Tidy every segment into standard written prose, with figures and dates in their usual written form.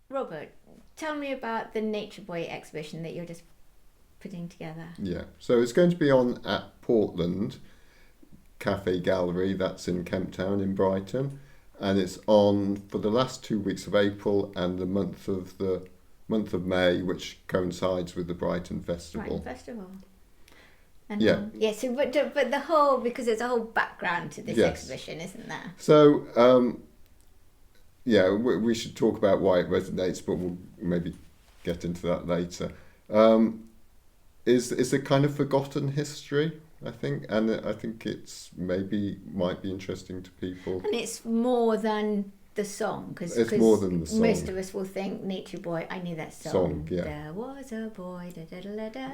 Robert, tell me about the Nature Boy exhibition that you're just putting together. Yeah, so it's going to be on at Portland Cafe Gallery, that's in Kemptown in Brighton, and it's on for the last 2 weeks of April and the month of May, which coincides with the Brighton Festival. Brighton Festival. And, yeah. Yeah. So, but the whole, because there's a whole background to this exhibition, isn't there? So, yeah, we should talk about why it resonates, but we'll maybe get into that later. Is a kind of forgotten history, I think, and I think it's might be interesting to people. And it's more than the song, because it's more than the song. Most of us will think Nature Boy. I knew that song. Yeah. There was a boy. Da, da, da, da, da.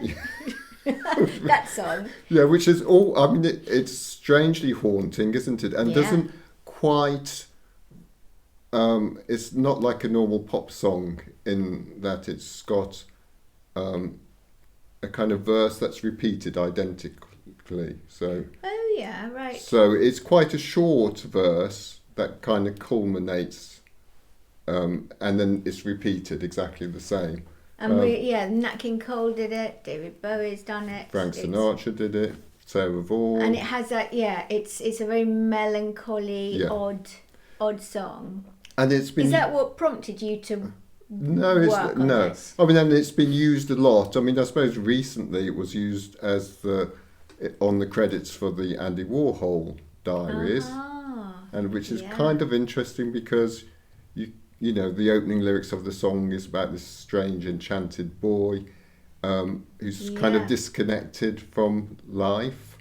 That song. Yeah, which is all. I mean, it's strangely haunting, isn't it? And doesn't quite. It's not like a normal pop song in that it's got a kind of verse that's repeated identically. So. Oh yeah, right. So it's quite a short verse that kind of culminates, and then it's repeated exactly the same. And Nat King Cole did it. David Bowie's done it. Frank Sinatra did it. Sarah Vaughan. And it has that. Yeah, it's a very melancholy, odd song. And it's been. Is that what prompted you to? No, This? I mean, and it's been used a lot. I mean, I suppose recently it was used as on the credits for the Andy Warhol diaries, and which is kind of interesting because you know the opening lyrics of the song is about this strange enchanted boy who's kind of disconnected from life,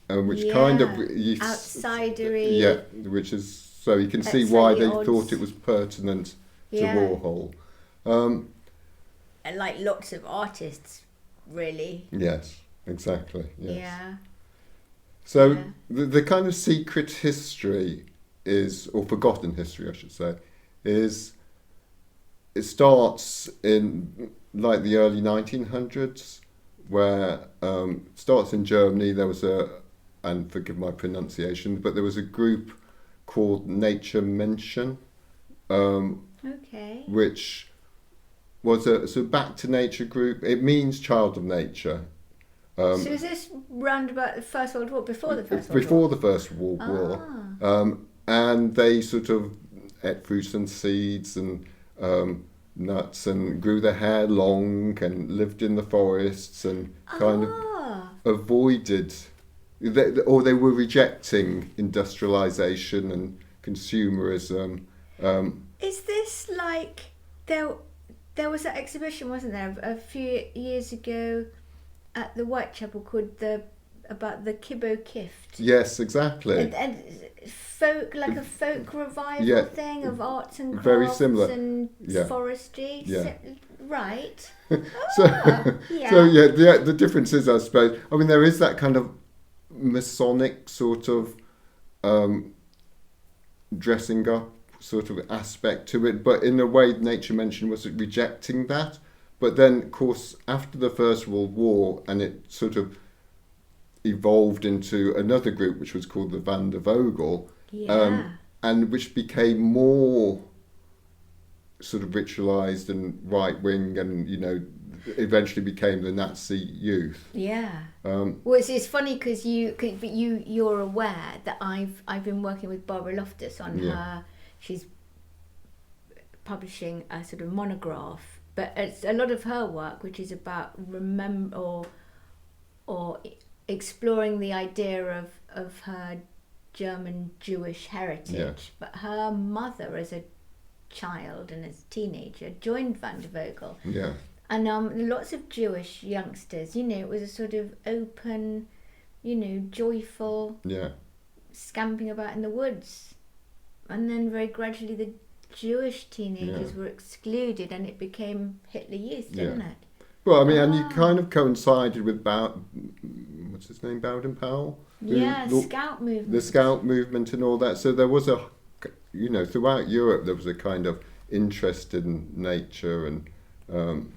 which kind of outsidery. Yeah, which is so you can see why they thought it was pertinent. To Warhol. And like lots of artists, really. Yes, exactly. Yes. Yeah. So the kind of secret history is, or forgotten history I should say, is it starts in like the early 1900s where it starts in Germany. There was and forgive my pronunciation, but there was a group called Nature Menschen. Which was a Back to Nature group. It means Child of Nature. So is this round about the First World War, before the First World War? Before the First World War. And they sort of ate fruits and seeds and nuts and grew their hair long and lived in the forests and kind of avoided, or they were rejecting industrialization and consumerism. Is this like there was that exhibition, wasn't there, a few years ago at the Whitechapel called about the KIBBO KIFT? Yes, exactly. And folk, like a folk revival thing of arts and crafts, very similar, and forestry. Yeah. Right. So the difference is, I suppose, I mean, there is that kind of Masonic sort of dressing up sort of aspect to it, but in a way Nature Menschen was rejecting that. But then, of course, after the First World War, and it sort of evolved into another group which was called the WANDERVOGEL, and which became more sort of ritualized and right-wing, and eventually became the Nazi youth. Well, it's funny because you're aware that I've been working with Barbara Loftus on her. She's publishing a sort of monograph, but it's a lot of her work which is about or exploring the idea of her German Jewish heritage. But her mother, as a child and as a teenager, joined WANDERVOGEL. And lots of Jewish youngsters, it was a sort of open, joyful, scamping about in the woods. And then very gradually the Jewish teenagers were excluded, and it became Hitler Youth, didn't it? Well, I mean, and you kind of coincided with what's his name, BADEN-POWELL? Scout movement. The Scout movement and all that. So there was throughout Europe there was a kind of interest in nature and. Well,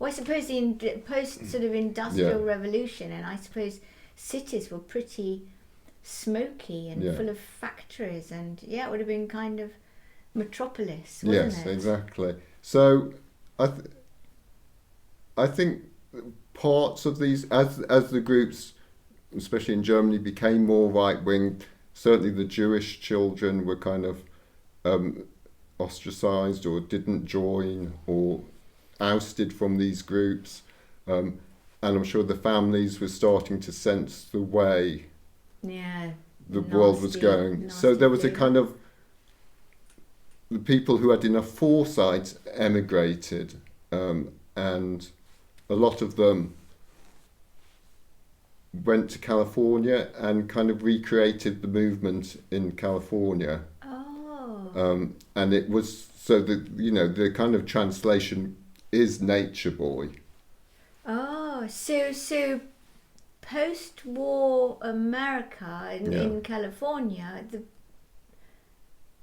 I suppose the post sort of industrial revolution, and I suppose cities were pretty smoky and full of factories, and it would have been kind of metropolis, wasn't yes, it? exactly. So I think parts of these, as the groups, especially in Germany, became more right-wing, certainly the Jewish children were kind of ostracized or didn't join or ousted from these groups. And I'm sure the families were starting to sense the way the world was going. So there was a kind of, the people who had enough foresight emigrated, and a lot of them went to California and kind of recreated the movement in California. And it was, so that, you know, the kind of translation is Nature Boy. Oh, so post-war America in California,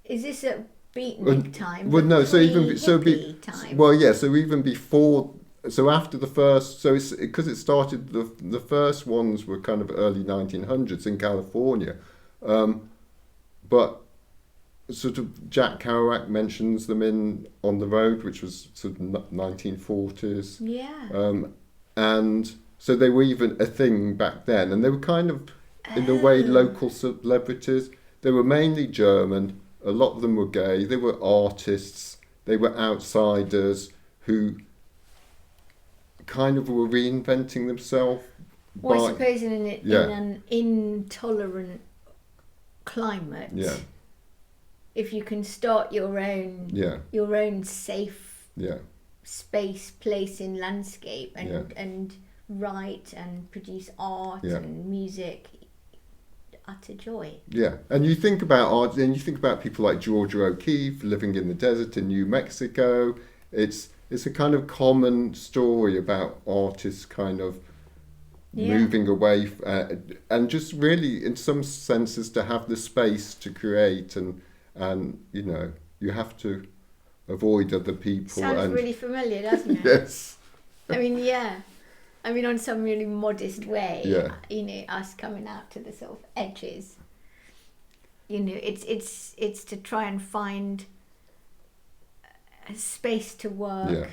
is this a beatnik time? Well, no. So even time? Well, yeah. So even before, so after the first, so it's because it started. The first ones were kind of early 1900s in California, but sort of Jack Kerouac mentions them in On the Road, which was sort of 1940s. Yeah. And so they were even a thing back then, and they were kind of, in a way, local celebrities. They were mainly German. A lot of them were gay. They were artists. They were outsiders who kind of were reinventing themselves. Well, I suppose in an intolerant climate, if you can start your own safe space, place in landscape, and write and produce art and music, utter joy. Yeah, and you think about art, and you think about people like Georgia O'Keeffe living in the desert in New Mexico. It's a kind of common story about artists kind of moving away, and just really, in some senses, to have the space to create, and you know, you have to avoid other people. Sounds really familiar, doesn't it? Yes. I mean, on some really modest way, you know, us coming out to the sort of edges, you know, it's to try and find a space to work,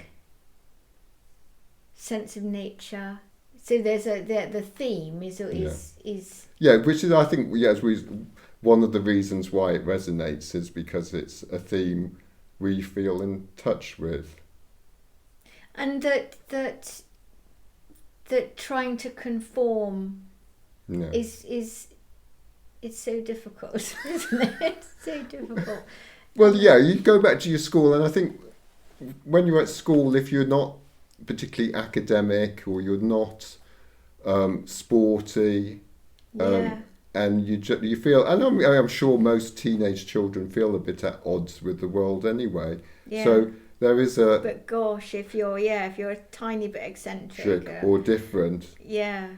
sense of nature. So there's the theme is which is, I think, one of the reasons why it resonates is because it's a theme we feel in touch with, and that trying to conform is it's so difficult, isn't it? It's so difficult. Well, you go back to your school, and I think when you're at school, if you're not particularly academic or you're not sporty, and you feel, and I'm sure most teenage children feel a bit at odds with the world anyway. Yeah. So there is a. But gosh, if you're a tiny bit eccentric or different. Yeah.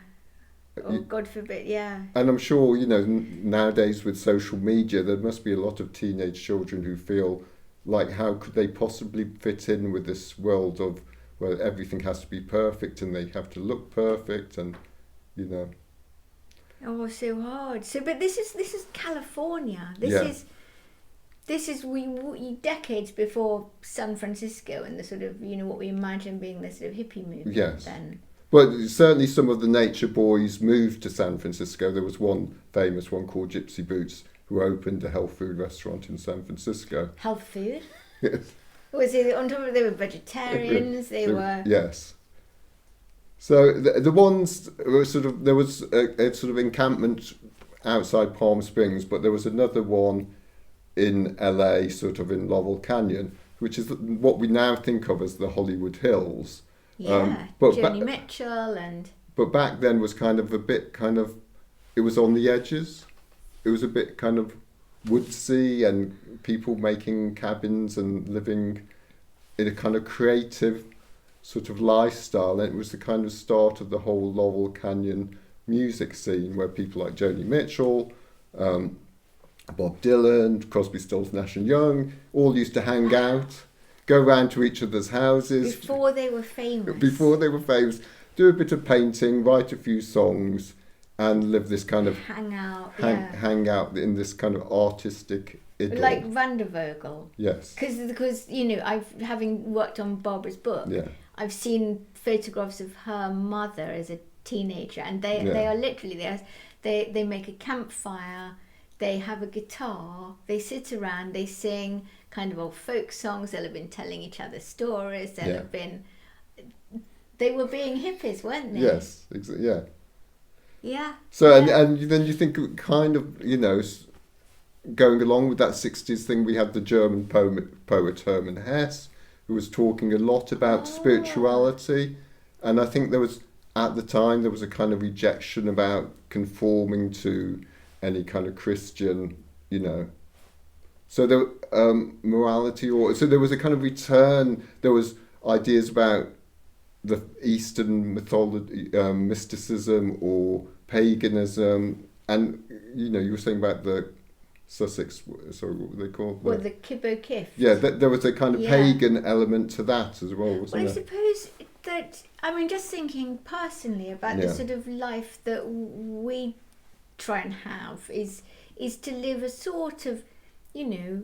Or God forbid, And I'm sure, you know, nowadays with social media, there must be a lot of teenage children who feel like, how could they possibly fit in with this world of where everything has to be perfect and they have to look perfect, and, you know. Oh, so hard. So, but this is California. This is we decades before San Francisco and the sort of, you know, what we imagine being the sort of hippie movement. Yes. Then. But certainly some of the nature boys moved to San Francisco. There was one famous one called Gypsy Boots who opened a health food restaurant in San Francisco. Health food? Yes. Was it on top of, they were vegetarians, they were... Yes. So the ones were sort of, there was a sort of encampment outside Palm Springs, but there was another one in LA, sort of in Laurel Canyon, which is what we now think of as the Hollywood Hills. Yeah, but Joni Mitchell and... But back then was kind of a bit it was on the edges. It was a bit kind of woodsy, and people making cabins and living in a kind of creative sort of lifestyle. And it was the kind of start of the whole Laurel Canyon music scene, where people like Joni Mitchell, Bob Dylan, Crosby, Stills, Nash and Young all used to hang out, go round to each other's houses. Before they were famous. Do a bit of painting, write a few songs, and live this kind of hang out in this kind of artistic idyll. Like Vandervogel. Yes. Because you know, having worked on Barbara's book, I've seen photographs of her mother as a teenager, and they are literally they make a campfire, they have a guitar, they sit around, they sing kind of old folk songs, they'll have been telling each other stories, they were being hippies, weren't they? Yes, yeah. Yeah. So and then you think kind of, you know, going along with that 60s thing, we had the German poet Hermann Hesse, who was talking a lot about spirituality, and I think at the time there was a kind of rejection about conforming to any kind of Christian, you know. So there morality, so there was a kind of return. There was ideas about the Eastern mythology, mysticism or paganism, and you know, you were saying about the Sussex, sorry, what were they called? Well, the KIBBO KIFT. Yeah, there was a kind of pagan element to that as well, wasn't there? Well, I suppose that, I mean, just thinking personally about the sort of life that we try and have is to live a sort of, you know,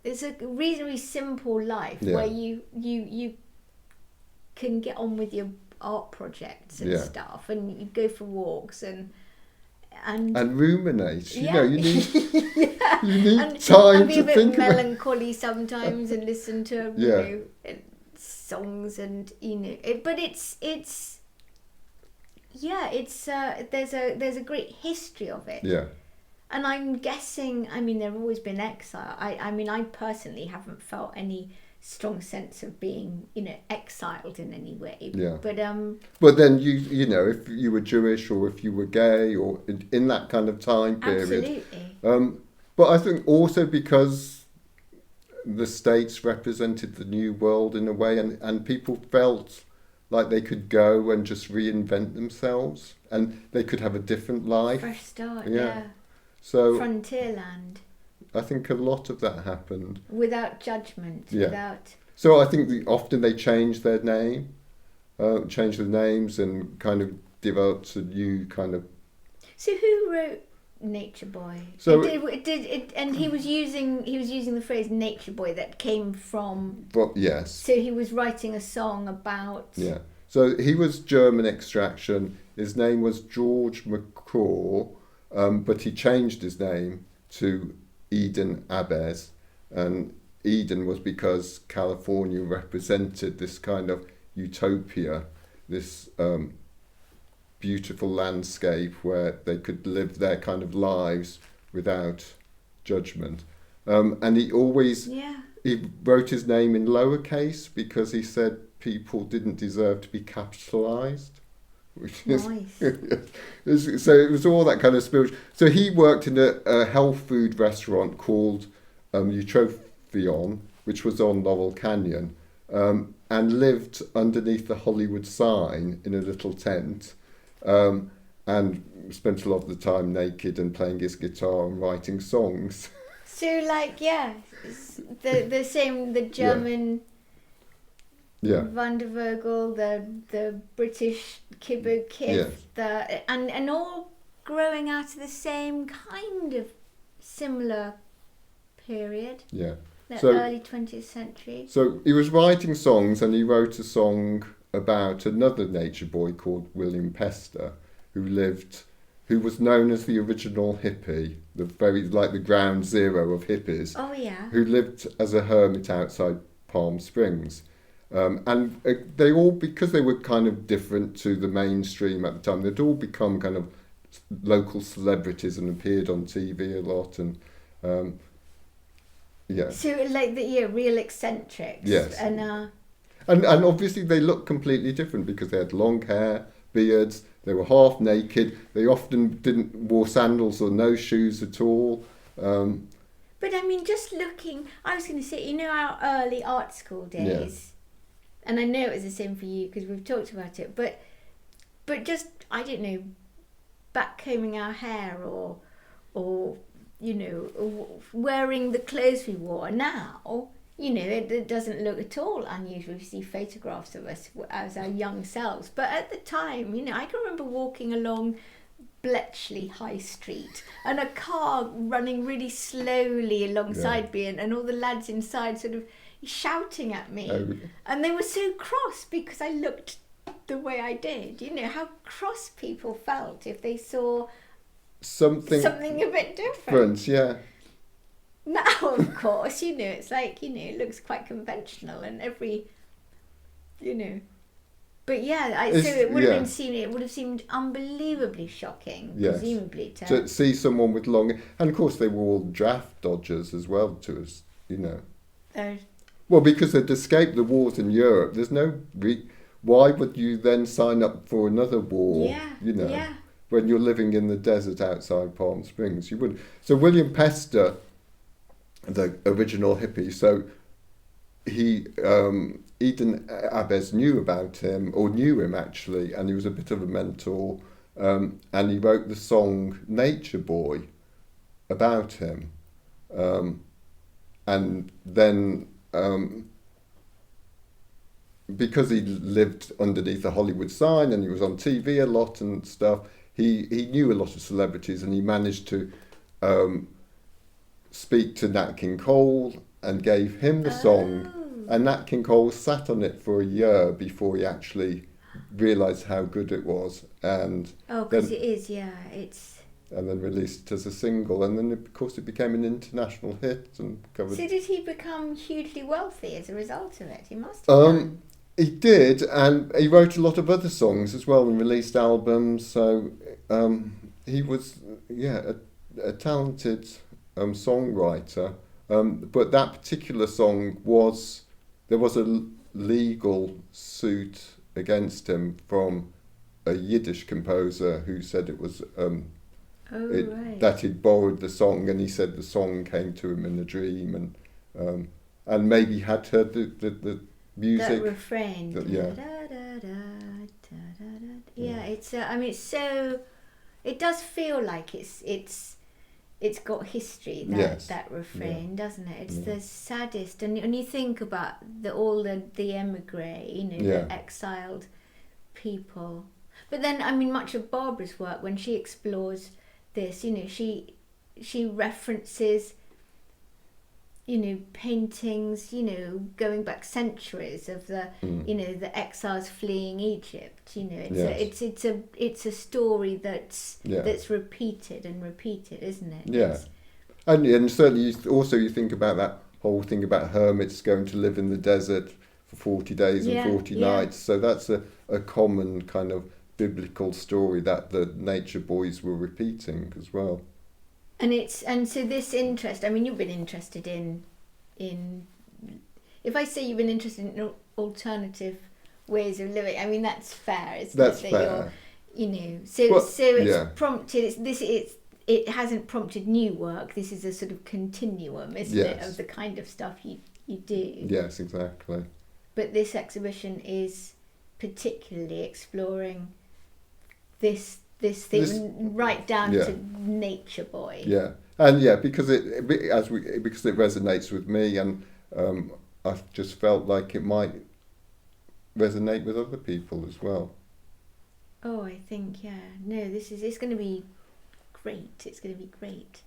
it's a reasonably simple life where you can get on with your art projects and stuff, and you go for walks and ruminate. You know, you need you need and time be to a bit think melancholy sometimes and listen to you know songs, and you know but it's there's a great history of it. Yeah. And I'm guessing, I mean, there have always been exile. I mean, I personally haven't felt any strong sense of being, you know, exiled in any way. Yeah. But then you know, if you were Jewish or if you were gay or in that kind of time period. Absolutely. But I think also because the States represented the New World in a way, and people felt like they could go and just reinvent themselves, and they could have a different life. Fresh start, yeah. So Frontierland. I think a lot of that happened. Without judgment, without... So I think often they changed their name, changed the names, and kind of developed a new kind of... So who wrote Nature Boy? So and he was using the phrase Nature Boy that came from... But yes. So he was writing a song about... Yeah. So he was German extraction. His name was George McCraw, but he changed his name to Eden AHBEZ, and Eden was because California represented this kind of utopia, this beautiful landscape where they could live their kind of lives without judgment. And he always he wrote his name in lowercase because he said people didn't deserve to be capitalized. Which is nice. So it was all that kind of spiritual. So he worked in a health food restaurant called Eutrophion, which was on Laurel Canyon, and lived underneath the Hollywood sign in a little tent, and spent a lot of the time naked and playing his guitar and writing songs. So like the same, the German. Yeah. Vandervogel, the British KIBBO KIFT, and all growing out of the same kind of similar period. Yeah. The early 20th century. So he was writing songs, and he wrote a song about another nature boy called William Pester, who was known as the original hippie, the ground zero of hippies. Oh yeah. Who lived as a hermit outside Palm Springs. And they all, because they were kind of different to the mainstream at the time, they'd all become kind of local celebrities and appeared on TV a lot, and So like real eccentrics. Yes. And obviously they looked completely different because they had long hair, beards, they were half naked, they often wore sandals or no shoes at all. But I mean, just looking, I was going to say, you know, our early art school days. And I know it was the same for you because we've talked about it, but just, I don't know, backcombing our hair or you know, wearing the clothes we wore now, it doesn't look at all unusual. You see photographs of us as our young selves. But at the time, I can remember walking along Bletchley High Street and a car running really slowly alongside me, and all the lads inside sort of shouting at me. And they were so cross because I looked the way I did. How cross people felt if they saw something a bit different. Yeah. Now, of course, it's like, it looks quite conventional and But yeah, so it would have seemed unbelievably shocking, presumably, to see someone with long, and of course they were all draft dodgers as well to us, Well, because they'd escaped the wars in Europe. There's no why would you then sign up for another war? When you're living in the desert outside Palm Springs, you wouldn't. So William Pester, the original hippie, so he Eden AHBEZ knew about him, or knew him actually, and he was a bit of a mentor, and he wrote the song Nature Boy about him, and then because he lived underneath a Hollywood sign and he was on TV a lot and stuff, he knew a lot of celebrities, and he managed to speak to Nat King Cole and gave him the song, and Nat King Cole sat on it for a year before he actually realised how good it was, and because it's and then released it as a single, and then of course it became an international hit and covered. So did he become hugely wealthy as a result of it? He must have done. He did, and he wrote a lot of other songs as well and released albums, so he was a talented songwriter, but that particular song there was a legal suit against him from a Yiddish composer who said it was that he'd borrowed the song, and he said the song came to him in a dream, and maybe had heard the music, that refrain. It's it's so, it does feel like it's got history, that refrain, doesn't it? It's the saddest, and you think about all the émigrés, the exiled people. But then, much of Barbara's work, when she explores this, she references, paintings, going back centuries of the, the exiles fleeing Egypt. It's a story that's repeated and repeated, isn't it? Yeah, and certainly you think about that whole thing about hermits going to live in the desert for 40 days and 40 nights. So that's a common kind of biblical story that the nature boys were repeating as well. And so this interest, you've been interested in if I say you've been interested in alternative ways of living, that's fair, isn't it? That's fair. It's prompted, it hasn't prompted new work. This is a sort of continuum, isn't it, of the kind of stuff you do. Yes, exactly. But this exhibition is particularly exploring this thing right down to Nature Boy. Yeah, and because it resonates with me, and I just felt like it might resonate with other people as well. Oh, I think it's going to be great. It's going to be great.